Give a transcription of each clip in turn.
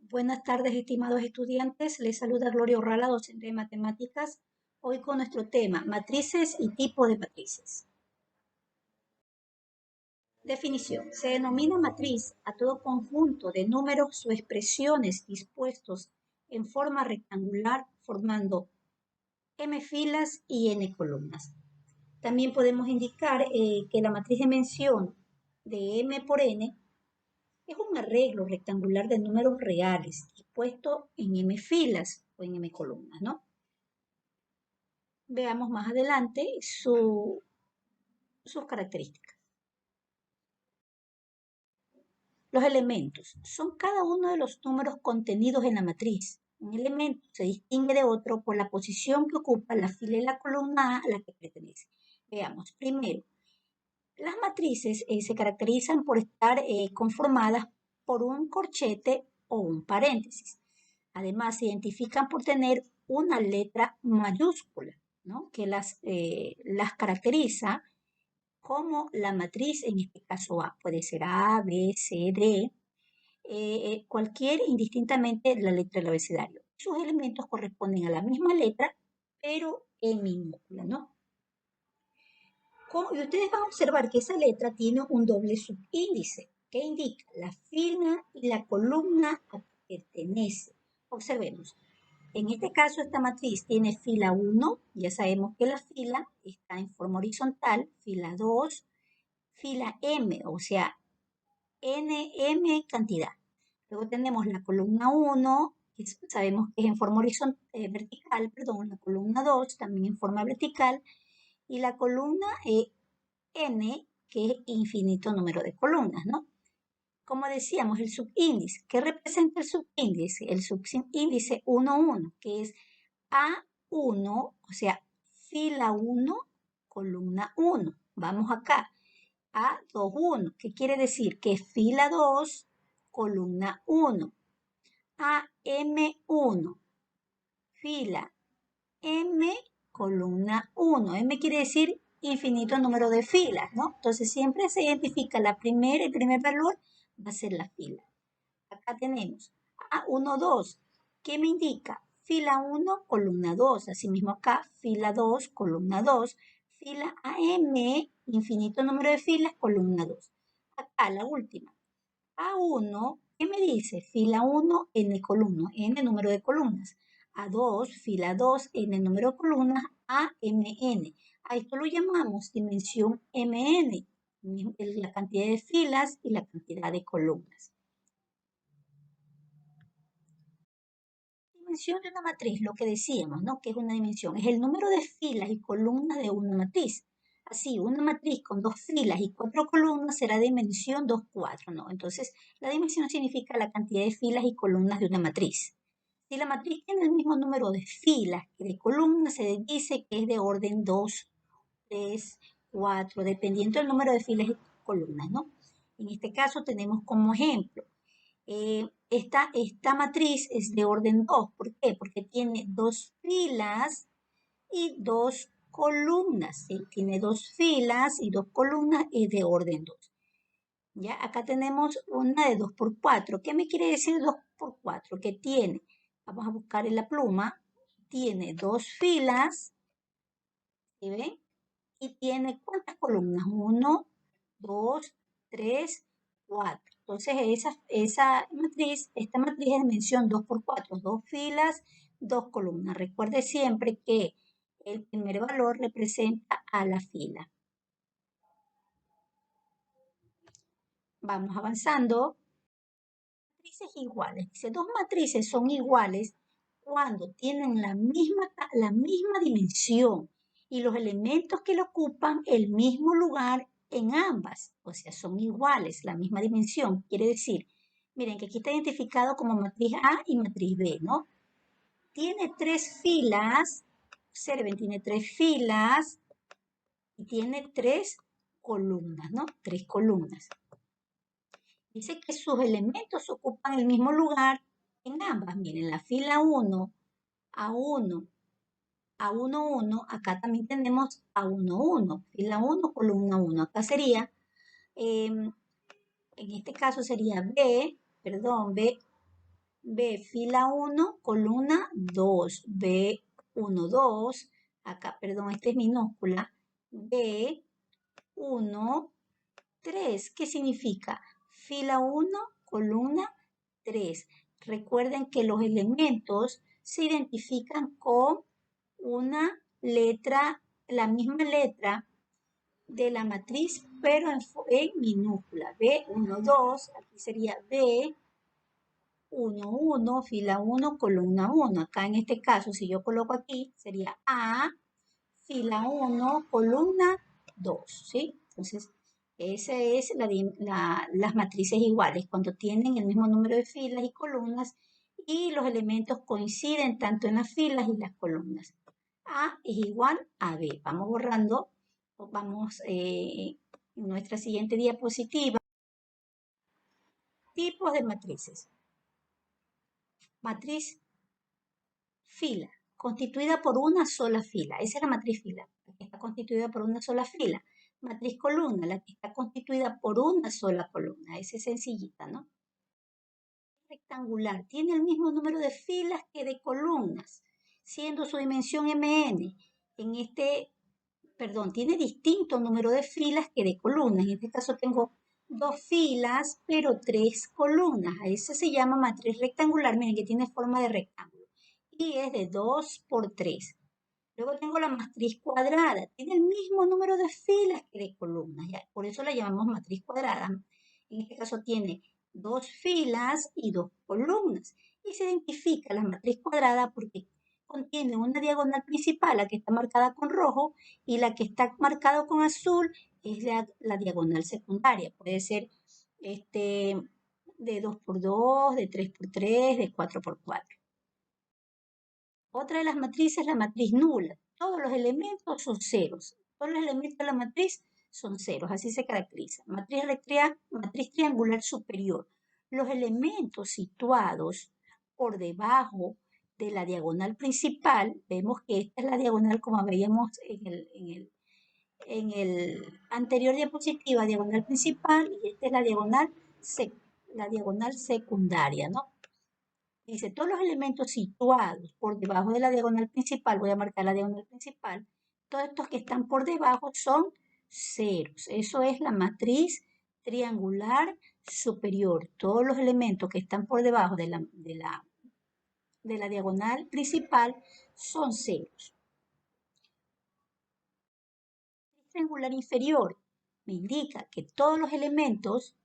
Buenas tardes, estimados estudiantes. Les saluda Gloria Urrala, docente de matemáticas. Hoy con nuestro tema, matrices y tipo de matrices. Definición. Se denomina matriz a todo conjunto de números o expresiones dispuestos en forma rectangular formando m filas y n columnas. También podemos indicar que la matriz de dimensión de m por n es un arreglo rectangular de números reales dispuesto en m filas o en m columnas, ¿no? Veamos más adelante sus características. Los elementos son cada uno de los números contenidos en la matriz. Un elemento se distingue de otro por la posición que ocupa la fila y la columna a la que pertenece. Veamos, primero, las matrices se caracterizan por estar conformadas por un corchete o un paréntesis. Además, se identifican por tener una letra mayúscula, ¿no? Que las caracteriza como la matriz, en este caso A. Puede ser A, B, C, D, cualquier indistintamente la letra del abecedario. Sus elementos corresponden a la misma letra, pero en minúscula, ¿no? Y ustedes van a observar que esa letra tiene un doble subíndice que indica la fila y la columna a que pertenece. Observemos. En este caso, esta matriz tiene fila 1, ya sabemos que la fila está en forma horizontal, fila 2, fila M, o sea, NM cantidad. Luego tenemos la columna 1, que sabemos que es en forma vertical, perdón, la columna 2 también en forma vertical, y la columna n, que es infinito número de columnas, ¿no? Como decíamos, el subíndice. ¿Qué representa el subíndice? El subíndice 1, 1, que es A1, o sea, fila 1, columna 1. Vamos acá. A2, 1. ¿Qué quiere decir? Que fila 2, columna 1. AM1, fila M, columna 1. M quiere decir infinito número de filas, ¿no? Entonces siempre se identifica el primer valor va a ser la fila. Acá tenemos A1, 2. ¿Qué me indica? Fila 1, columna 2. Asimismo acá, fila 2, columna 2. Fila AM, infinito número de filas, columna 2. Acá la última. A1, ¿qué me dice? Fila 1, n columna, n número de columnas. A2, fila 2, n número de columnas, AMN. A esto lo llamamos dimensión MN, la cantidad de filas y la cantidad de columnas. Dimensión de una matriz, lo que decíamos, ¿no? Que es una dimensión, es el número de filas y columnas de una matriz. Así, una matriz con 2 filas y 4 columnas será dimensión 2, 4, ¿no? Entonces, la dimensión significa la cantidad de filas y columnas de una matriz. Si la matriz tiene el mismo número de filas que de columnas, se dice que es de orden 2, 3, 4, dependiendo del número de filas y columnas, ¿no? En este caso tenemos como ejemplo, esta matriz es de orden 2. ¿Por qué? Porque tiene 2 filas y 2 columnas. ¿Sí? Tiene 2 filas y 2 columnas, es de orden 2. ¿Ya? Acá tenemos una de 2 por 4. ¿Qué me quiere decir 2 por 4? Que tiene, vamos a buscar en la pluma, tiene 2 filas, ¿sí ven? Y tiene ¿cuántas columnas? 1, 2, 3, 4. Entonces esta matriz es de dimensión 2 por 4, 2 filas, 2 columnas. Recuerde siempre que el primer valor representa a la fila. Vamos avanzando. Matrices iguales. Dice, dos matrices son iguales cuando tienen la misma dimensión y los elementos que lo ocupan el mismo lugar en ambas. O sea, son iguales, la misma dimensión. Quiere decir, miren que aquí está identificado como matriz A y matriz B, ¿no? Tiene 3 filas, observen, tiene 3 filas y tiene 3 columnas, ¿no? 3 columnas. Dice que sus elementos ocupan el mismo lugar en ambas. Miren, la fila 1, A1, A1, 1, acá también tenemos A1, 1, fila 1, columna 1. Acá sería, en este caso sería B, B, fila 1, columna 2. B, 1, 2. Acá, perdón, esta es minúscula. B, 1, 3. ¿Qué significa? Fila 1, columna 3. Recuerden que los elementos se identifican con una letra, la misma letra de la matriz, pero en minúscula. B1, 2, aquí sería B1, 1, fila 1, columna 1. Acá en este caso, si yo coloco aquí, sería A, fila 1, columna 2, ¿sí? Entonces, esa es las matrices iguales, cuando tienen el mismo número de filas y columnas y los elementos coinciden tanto en las filas y las columnas. A es igual a B. Vamos borrando, vamos en nuestra siguiente diapositiva. Tipos de matrices. Matriz fila, constituida por una sola fila. Esa es la matriz fila, la que está constituida por una sola fila. Matriz columna, la que está constituida por una sola columna. Esa es sencillita, ¿no? Rectangular, tiene el mismo número de filas que de columnas, siendo su dimensión mn. Tiene distinto número de filas que de columnas. En este caso tengo 2 filas, pero 3 columnas. A eso se llama matriz rectangular. Miren que tiene forma de rectángulo. Y es de 2 por 3. Luego tengo la matriz cuadrada. Tiene el mismo número de filas que de columnas. ¿Ya? Por eso la llamamos matriz cuadrada. En este caso tiene 2 filas y 2 columnas. Y se identifica la matriz cuadrada porque contiene una diagonal principal, la que está marcada con rojo, y la que está marcada con azul es la diagonal secundaria. Puede ser de 2 por 2, de 3 por 3, de 4 por 4. Otra de las matrices es la matriz nula. Todos los elementos son ceros. Todos los elementos de la matriz son ceros. Así se caracteriza. Matriz triangular superior. Los elementos situados por debajo de la diagonal principal, vemos que esta es la diagonal como veíamos en el anterior diapositiva, diagonal principal, y esta es la diagonal secundaria, ¿no? Dice, todos los elementos situados por debajo de la diagonal principal, voy a marcar la diagonal principal, todos estos que están por debajo son ceros. Eso es la matriz triangular superior. Todos los elementos que están por debajo de la diagonal principal son ceros. Matriz triangular inferior me indica que todos los elementos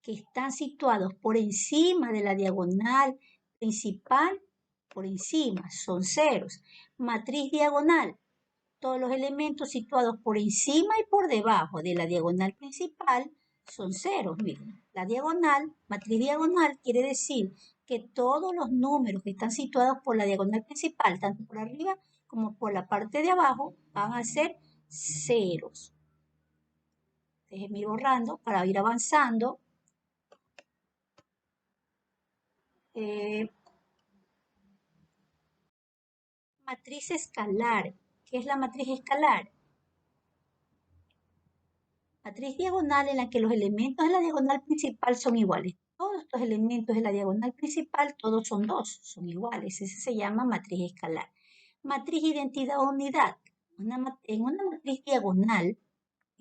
que están situados por encima de la diagonal principal, por encima, son ceros. Matriz diagonal, todos los elementos situados por encima y por debajo de la diagonal principal son ceros. Miren, la diagonal, matriz diagonal, quiere decir que todos los números que están situados por la diagonal principal, tanto por arriba como por la parte de abajo, van a ser ceros. Déjenme ir borrando para ir avanzando. Matriz escalar. ¿Qué es la matriz escalar? Matriz diagonal en la que los elementos de la diagonal principal son iguales. Todos estos elementos de la diagonal principal, todos son 2, son iguales. Ese se llama matriz escalar. Matriz identidad o unidad. En una matriz diagonal,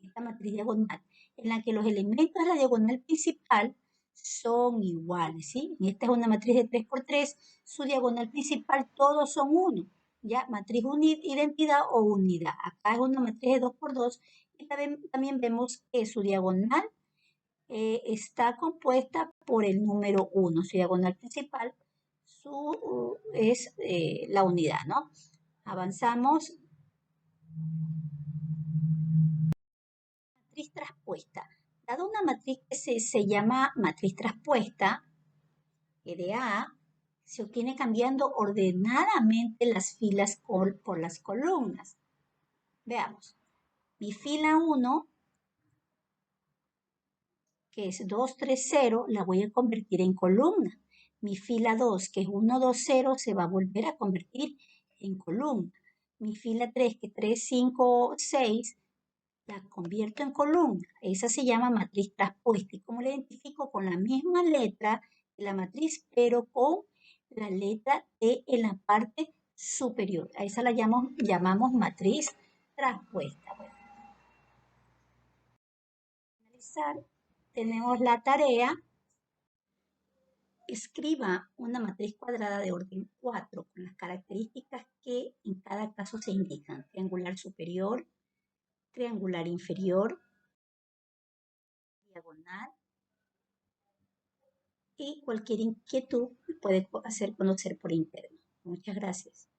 esta matriz diagonal, en la que los elementos de la diagonal principal son iguales, ¿sí? Esta es una matriz de 3 por 3, su diagonal principal todos son 1, ¿ya? Matriz identidad o unidad. Acá es una matriz de 2 por 2 y también vemos que su diagonal está compuesta por el número 1, su diagonal principal es la unidad, ¿no? Avanzamos. Matriz traspuesta. Dada una matriz que se llama matriz traspuesta, que de A se obtiene cambiando ordenadamente las filas por las columnas. Veamos. Mi fila 1, que es 2, 3, 0, la voy a convertir en columna. Mi fila 2, que es 1, 2, 0, se va a volver a convertir en columna. Mi fila 3, que es 3, 5, 6, la convierto en columna. Esa se llama matriz traspuesta. ¿Y cómo la identifico? Con la misma letra la matriz, pero con la letra T en la parte superior. A esa la llamamos matriz traspuesta. Bueno, para finalizar, tenemos la tarea. Escriba una matriz cuadrada de orden 4 con las características que en cada caso se indican. Triangular superior, triangular inferior, diagonal, y cualquier inquietud puede hacer conocer por interno. Muchas gracias.